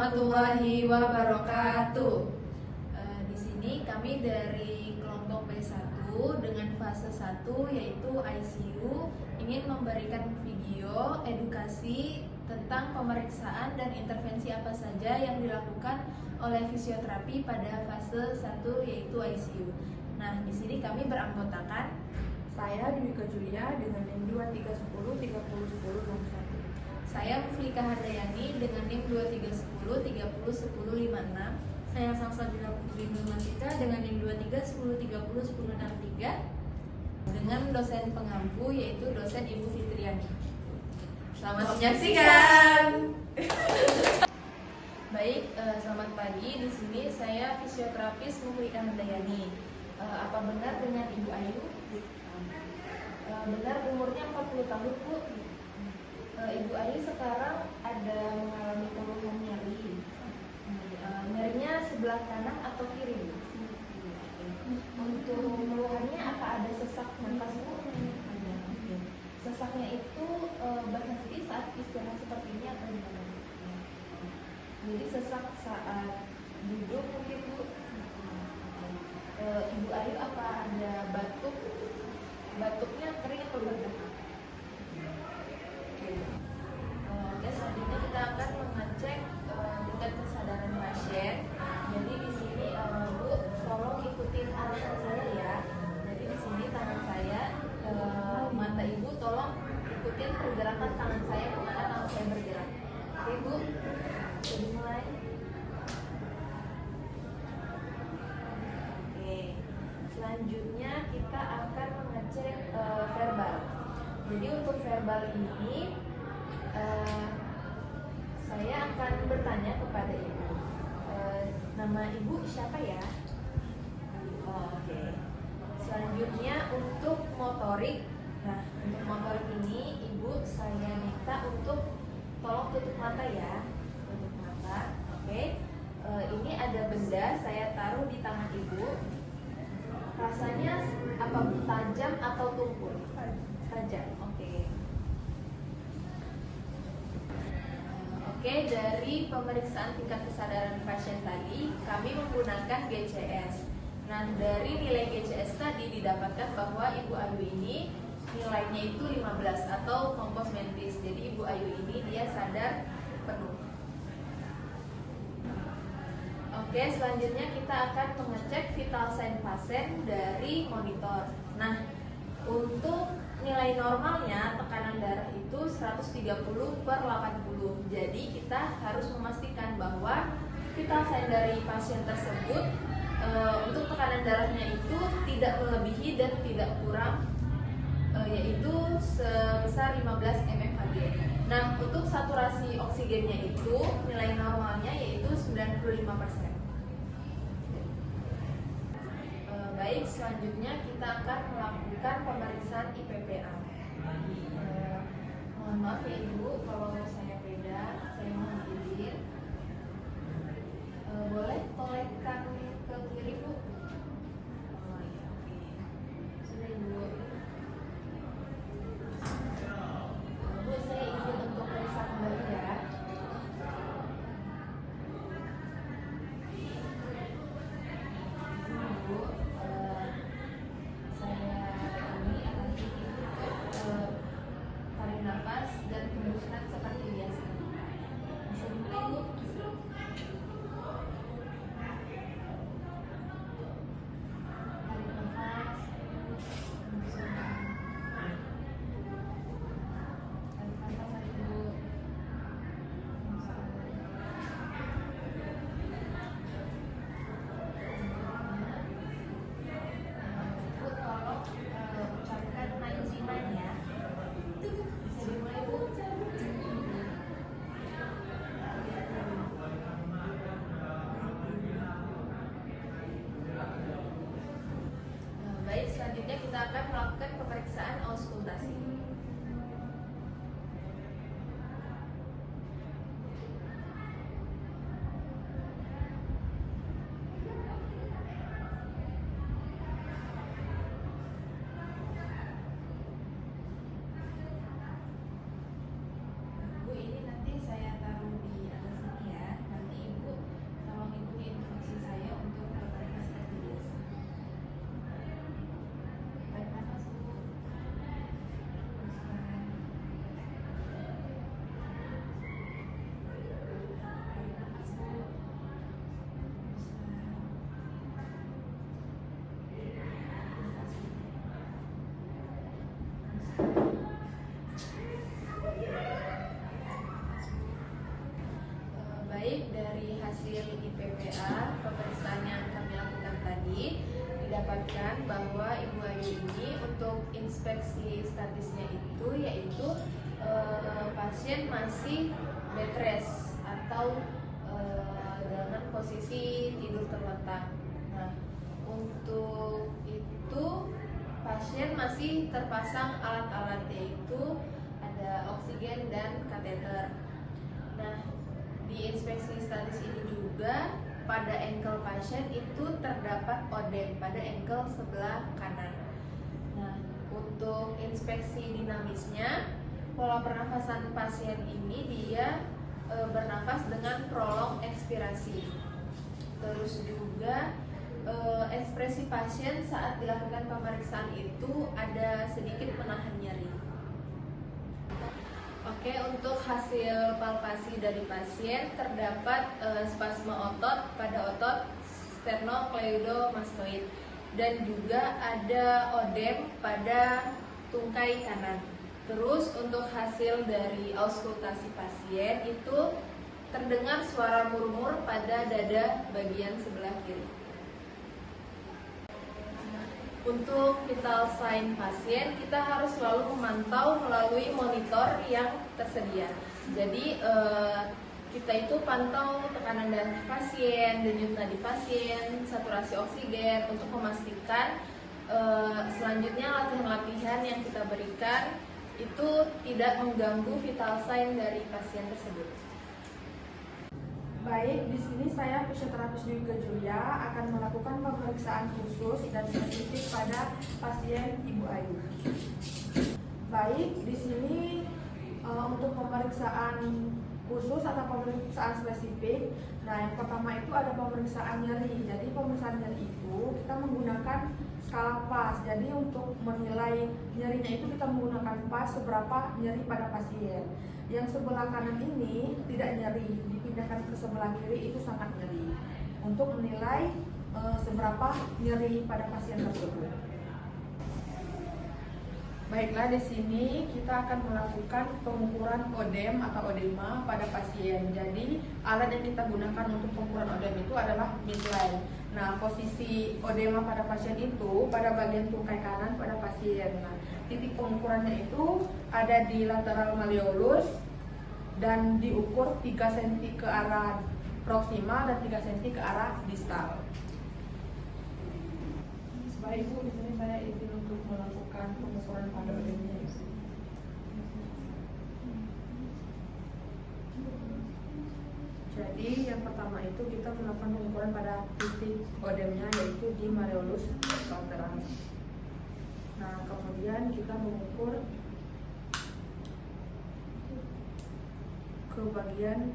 warahmatullahi wabarakatuh. Di sini kami dari kelompok B1 dengan fase 1 yaitu ICU ingin memberikan video edukasi tentang pemeriksaan dan intervensi apa saja yang dilakukan oleh fisioterapi pada fase 1 yaitu ICU. Nah, di sini kami beranggotakan saya Dwika Julia dengan NIM 2310 301061. saya Muflika Handayani dengan NIM 2310 301056. Saya Salsabila Putri Nurmatika dengan NIM 2310 301063 dengan dosen pengampu yaitu dosen Ibu Fitriani. Selamat menyaksikan. Baik, selamat pagi. Di sini saya fisioterapis Muflika Handayani. Apa benar dengan Ibu Ayu? Benar, umurnya 40 tahun, Bu. Ibu Ayu sekarang ada mengalami keluhan nyeri. Nyerinya sebelah kanan atau kiri, Bu? Untuk keluhannya apa ada sesak nafas, Bu? Ada. Sesaknya itu berhenti saat istirahat seperti ini atau gimana? Jadi sesak saat duduk mungkin, Bu. Ibu Ayu apa ada batuk? Batuknya kering atau basah? Oke, selanjutnya kita akan mengecek tingkat kesadaran pasien. Jadi di sini Bu, tolong ikutin arahan saya ya. Jadi di sini tangan saya, mata Ibu tolong ikutin pergerakan tangan saya kemana tangan saya bergerak. Oke, Bu, jadi mulai. Oke, selanjutnya kita akan mengecek verbal. Jadi untuk verbal ini saya akan bertanya kepada Ibu. Nama Ibu siapa ya? Oke. Selanjutnya untuk motorik. Nah, untuk motorik ini Ibu saya minta untuk tolong tutup mata ya. Tutup mata. Oke. Ini ada benda saya taruh di tangan Ibu. Rasanya apa, Bu? Tajam atau tumpul? Tajam. Oke, dari pemeriksaan tingkat kesadaran pasien tadi, kami menggunakan GCS. Nah, dari nilai GCS tadi didapatkan bahwa Ibu Ayu ini nilainya itu 15 atau kompos mentis. Jadi Ibu Ayu ini dia sadar penuh. Oke, selanjutnya kita akan mengecek vital sign pasien dari monitor. Nah, untuk nilai normalnya tekanan darah itu 130/80. Jadi kita harus memastikan bahwa vital sign dari pasien tersebut untuk tekanan darahnya itu tidak melebihi dan tidak kurang, yaitu sebesar 15 mmHg. Nah, untuk saturasi oksigennya itu nilai normalnya yaitu 95%. Baik, selanjutnya kita akan melakukan pemeriksaan IPPA. Mohon maaf ya Ibu, kalau saya beda, saya mohon izin. Boleh tolekkan ke kiri, Bu? Oh iya, oke. Sudah, Ibu. Bu, saya izin untuk periksa kembali ya. Bu, tarik nafas dan hembuskan seperti biasa. Baik, dari hasil IPPA, pemeriksaan yang kami lakukan tadi, didapatkan bahwa Ibu Ayu ini untuk inspeksi statusnya itu yaitu pasien masih bed rest atau dengan posisi tidur terlentang. Nah, untuk itu pasien masih terpasang alat-alat yaitu ada oksigen dan kateter. Nah, di inspeksi status ini juga pada ankle pasien itu terdapat odem pada ankle sebelah kanan. Nah, untuk inspeksi dinamisnya, pola pernafasan pasien ini dia bernafas dengan prolong ekspirasi. Terus juga ekspresi pasien saat dilakukan pemeriksaan itu ada sedikit menahan nyeri. Oke, untuk hasil palpasi dari pasien terdapat spasme otot pada otot sternocleidomastoid dan juga ada odem pada tungkai kanan. Terus untuk hasil dari auskultasi pasien itu terdengar suara murmur pada dada bagian sebelah kiri. Untuk vital sign pasien, kita harus selalu memantau melalui monitor yang tersedia. Jadi kita itu pantau tekanan darah pasien, denyut nadi pasien, saturasi oksigen untuk memastikan selanjutnya latihan-latihan yang kita berikan itu tidak mengganggu vital sign dari pasien tersebut. Baik, di sini saya fisioterapis Dwika Julia akan melakukan pemeriksaan khusus dan spesifik pada pasien Ibu Ayu. Baik, di sini untuk pemeriksaan khusus atau pemeriksaan spesifik. Nah, yang pertama itu ada pemeriksaan nyeri. Jadi pemeriksaan nyeri itu kita menggunakan skala PAS. Jadi untuk menilai nyerinya itu kita menggunakan PAS seberapa nyeri pada pasien. Yang sebelah kanan ini tidak nyeri, dipindahkan ke sebelah kiri itu sangat nyeri. Untuk menilai seberapa nyeri pada pasien tersebut. Baiklah, di sini kita akan melakukan pengukuran odem atau odema pada pasien. Jadi alat yang kita gunakan untuk pengukuran odem itu adalah midline. Nah, posisi odema pada pasien itu pada bagian tungkai kanan pada pasien. Nah, titik pengukurannya itu ada di lateral malleolus dan diukur 3 cm ke arah proksimal dan 3 cm ke arah distal. Baik Bu, di sini saya izin untuk melakukan pengukuran pada odemnya. Jadi yang pertama itu kita melakukan pengukuran pada titik odemnya yaitu di malleolus lateral. Nah, kemudian kita mengukur ke bagian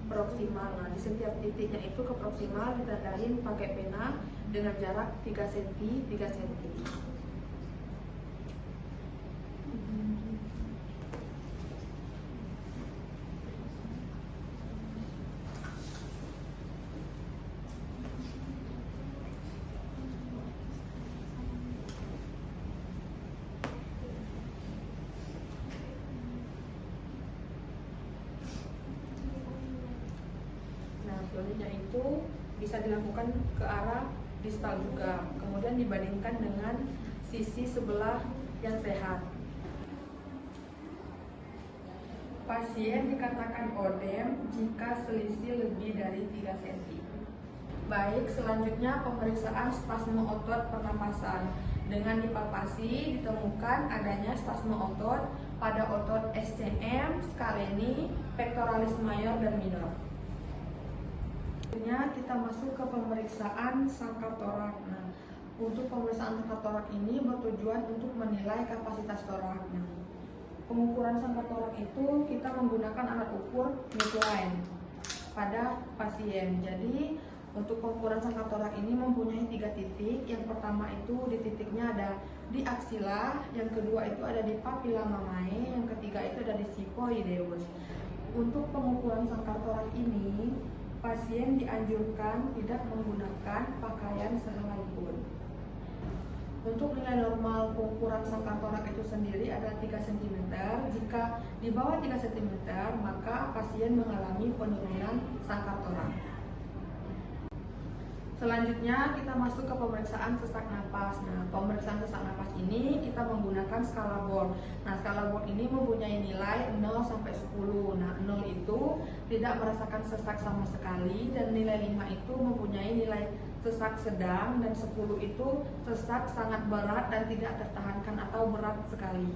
proksimal. Nah, di setiap titiknya itu ke proksimal ditandain pakai pena dengan jarak 3 cm 3 cm. Selanjutnya itu bisa dilakukan ke arah distal juga, kemudian dibandingkan dengan sisi sebelah yang sehat. Pasien dikatakan odem jika selisih lebih dari 3 cm. Baik, selanjutnya pemeriksaan spasme otot pernapasan. Dengan dipalpasi ditemukan adanya spasme otot pada otot SCM, scaleni, pectoralis mayor dan minor. Kita masuk ke pemeriksaan sangkar torak. Nah, untuk pemeriksaan sangkar torak ini bertujuan untuk menilai kapasitas torak. Nah, pengukuran sangkar torak itu kita menggunakan alat ukur midline pada pasien. Jadi untuk pengukuran sangkar torak ini mempunyai 3 titik. Yang pertama itu di titiknya ada di aksila, yang kedua itu ada di papilla mamae, yang ketiga itu ada di siphoideus. Untuk pengukuran sangkar torak ini pasien dianjurkan tidak menggunakan pakaian sehelai pun. Untuk nilai normal pengukuran sangkar torak itu sendiri adalah 3 cm. Jika di bawah 3 cm, maka pasien mengalami penurunan sangkar torak. Selanjutnya kita masuk ke pemeriksaan sesak napas. Nah, pemeriksaan sesak napas ini kita menggunakan skala Born. Nah, skala Born ini mempunyai nilai 0 sampai 10. Nah, 0 itu tidak merasakan sesak sama sekali, dan nilai 5 itu mempunyai nilai sesak sedang, dan 10 itu sesak sangat berat dan tidak tertahankan atau berat sekali.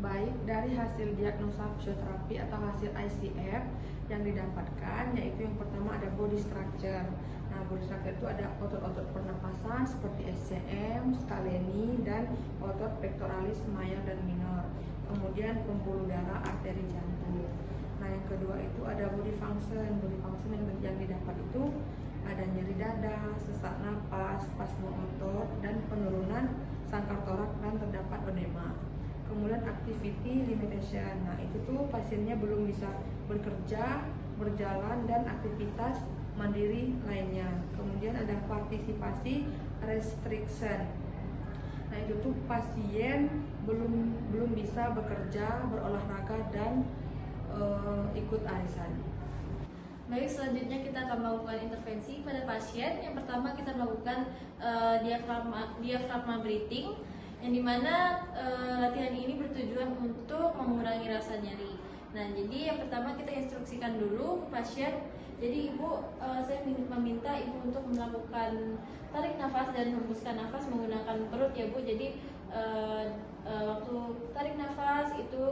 Baik dari hasil diagnosa fisioterapi atau hasil ICF yang didapatkan, yaitu yang pertama ada body structure. Nah, body structure itu ada otot-otot pernapasan seperti SCM, scaleni, dan otot pectoralis major dan minor. Kemudian pembuluh darah, arteri jantung. Nah, yang kedua itu ada body function. Body function yang didapat itu ada nyeri dada, sesak napas, spasme otot, dan penurunan sangkar torak, dan terdapat edema. Kemudian activity limitation. Nah, itu tuh pasiennya belum bisa bekerja, berjalan, dan aktivitas mandiri lainnya. Kemudian ada partisipasi restriction. Nah, itu tuh pasien belum bisa bekerja, berolahraga, dan ikut arisan. Baik, selanjutnya kita akan melakukan intervensi pada pasien. Yang pertama kita melakukan diafragma breathing, yang dimana latihan ini bertujuan untuk mengurangi rasa nyeri. Nah, jadi yang pertama kita instruksikan dulu pasien. Jadi saya meminta ibu untuk melakukan tarik nafas dan hembuskan nafas menggunakan perut ya Bu. Jadi waktu tarik nafas itu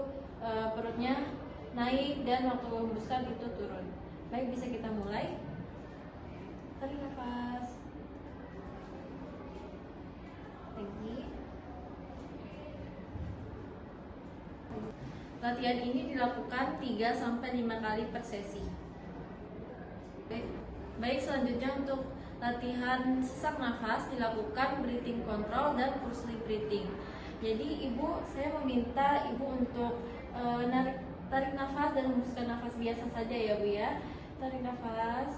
perutnya naik, dan waktu hembuskan itu turun. Baik, bisa kita mulai. Tarik nafas. Lagi. Latihan ini dilakukan 3-5 kali per sesi. Baik, selanjutnya untuk latihan sesak nafas dilakukan breathing control dan pulse breathing. Jadi saya meminta ibu untuk tarik nafas dan hembuskan nafas biasa saja ya Bu ya. Tarik nafas.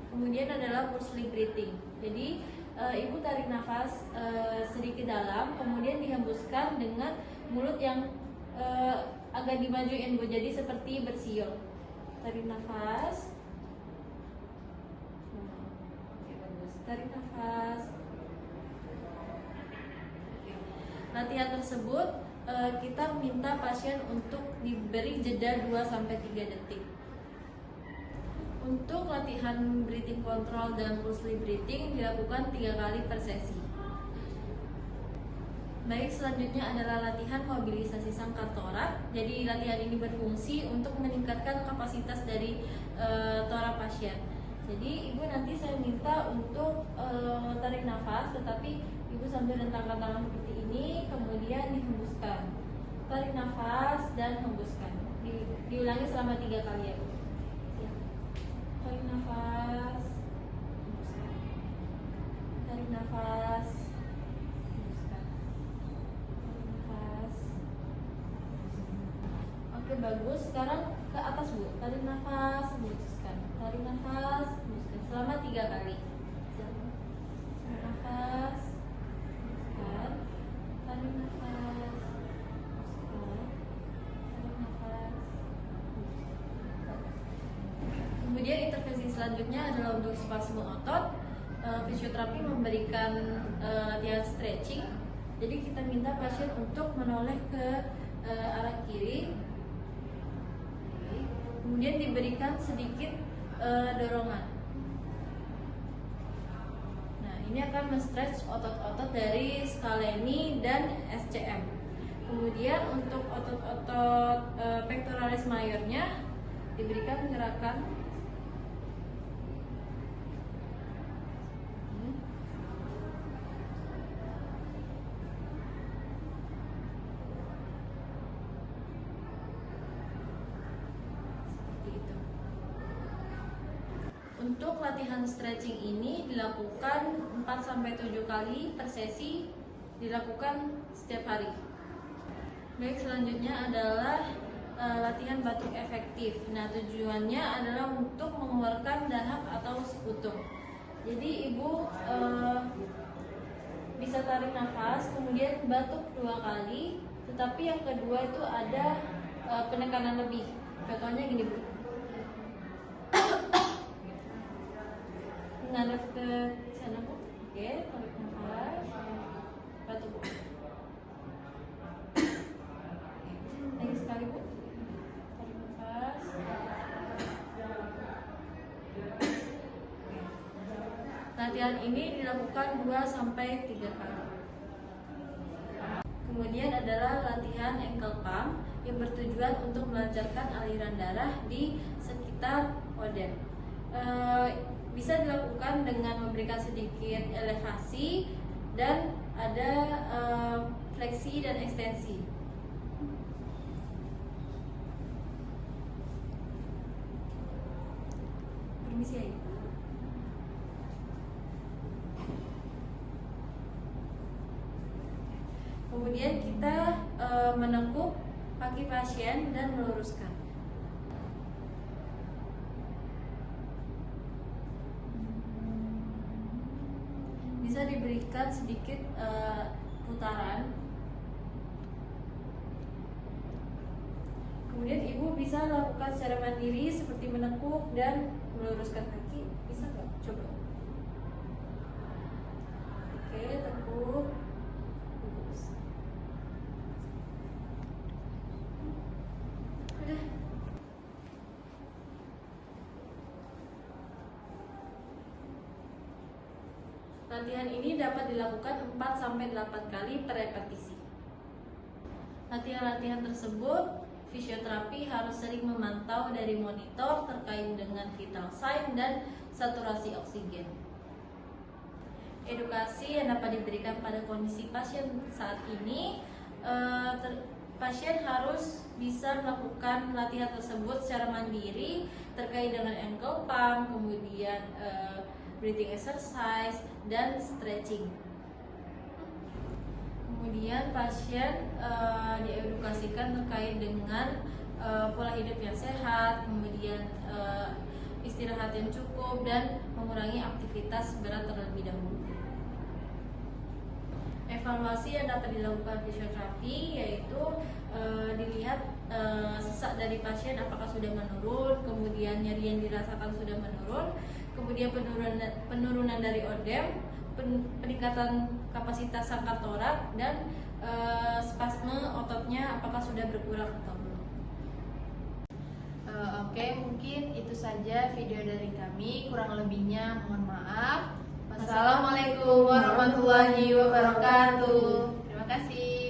Kemudian adalah pulse breathing. Jadi ibu tarik nafas sedikit dalam, kemudian dihembuskan dengan mulut yang agak dimajuin Bu. Jadi seperti bersiul. Tarik nafas. Oke, bagus. Tarik nafas. Latihan tersebut kita minta pasien untuk diberi jeda 2-3 detik. Untuk latihan breathing control dan pulse breathing dilakukan 3 kali per sesi. Baik, selanjutnya adalah latihan mobilisasi sangkar torak. Jadi latihan ini berfungsi untuk meningkatkan kapasitas dari torak pasien. Jadi ibu nanti saya minta untuk tarik nafas, tetapi ibu sambil rentangkan tangan seperti ini, kemudian dihembuskan. Tarik nafas dan hembuskan. Diulangi selama 3 kali ya Bu. Tarik nafas, hembuskan. Tarik nafas, hembuskan. Tarik nafas. Oke, bagus. Sekarang ke atas Bu. Tarik nafas, hembuskan. Tarik nafas, hembuskan. Selama 3 kali. Tarik nafas, hembuskan. Tarik nafas, hembuskan. Tarik nafas. Kemudian intervensi selanjutnya adalah untuk spasme otot. Fisioterapi memberikan latihan stretching. Jadi kita minta pasien untuk menoleh ke arah kiri. Kemudian diberikan sedikit dorongan. Nah, ini akan men-stretch otot-otot dari scaleni dan SCM. Kemudian untuk otot-otot pectoralis majornya diberikan gerakan seperti itu. Untuk latihan stretching ini dilakukan 4-7 kali per sesi, dilakukan setiap hari. Baik, selanjutnya adalah latihan batuk efektif. Nah, tujuannya adalah untuk mengeluarkan dahak atau sekutum. Jadi ibu bisa tarik nafas, kemudian batuk 2 kali, tetapi yang kedua itu ada penekanan lebih. Contohnya gini bu, ngadep ke sana bu. Oke, tarik nafas, batuk bu. Lagi sekali bu, tarik nafas. Latihan ini dilakukan 2-3 kali. Kemudian adalah latihan ankle pump yang bertujuan untuk melancarkan aliran darah di sekitar odem. Bisa dilakukan dengan memberikan sedikit elevasi dan ada fleksi dan ekstensi. Permisi ya. Kemudian kita menekuk kaki pasien dan meluruskan. Bisa diberikan sedikit putaran. Kemudian ibu bisa lakukan secara mandiri seperti menekuk dan meluruskan kaki. Bisa nggak? Coba. Oke, tekuk. Latihan ini dapat dilakukan 4-8 kali per repetisi. Latihan-latihan tersebut, fisioterapi harus sering memantau dari monitor terkait dengan vital sign dan saturasi oksigen. Edukasi yang dapat diberikan pada kondisi pasien saat ini, pasien harus bisa melakukan latihan tersebut secara mandiri terkait dengan ankle pump, kemudian breathing exercise dan stretching. Kemudian pasien diedukasikan terkait dengan pola hidup yang sehat, kemudian istirahat yang cukup dan mengurangi aktivitas berat terlebih dahulu. Evaluasi yang dapat dilakukan fisioterapi yaitu dilihat sesak dari pasien apakah sudah menurun, kemudian nyeri yang dirasakan sudah menurun, kemudian penurunan dari odem, peningkatan kapasitas sangkar torak, dan spasme ototnya apakah sudah berkurang atau belum. Oke, mungkin itu saja video dari kami. Kurang lebihnya mohon maaf. Wassalamualaikum warahmatullahi wabarakatuh. Terima kasih.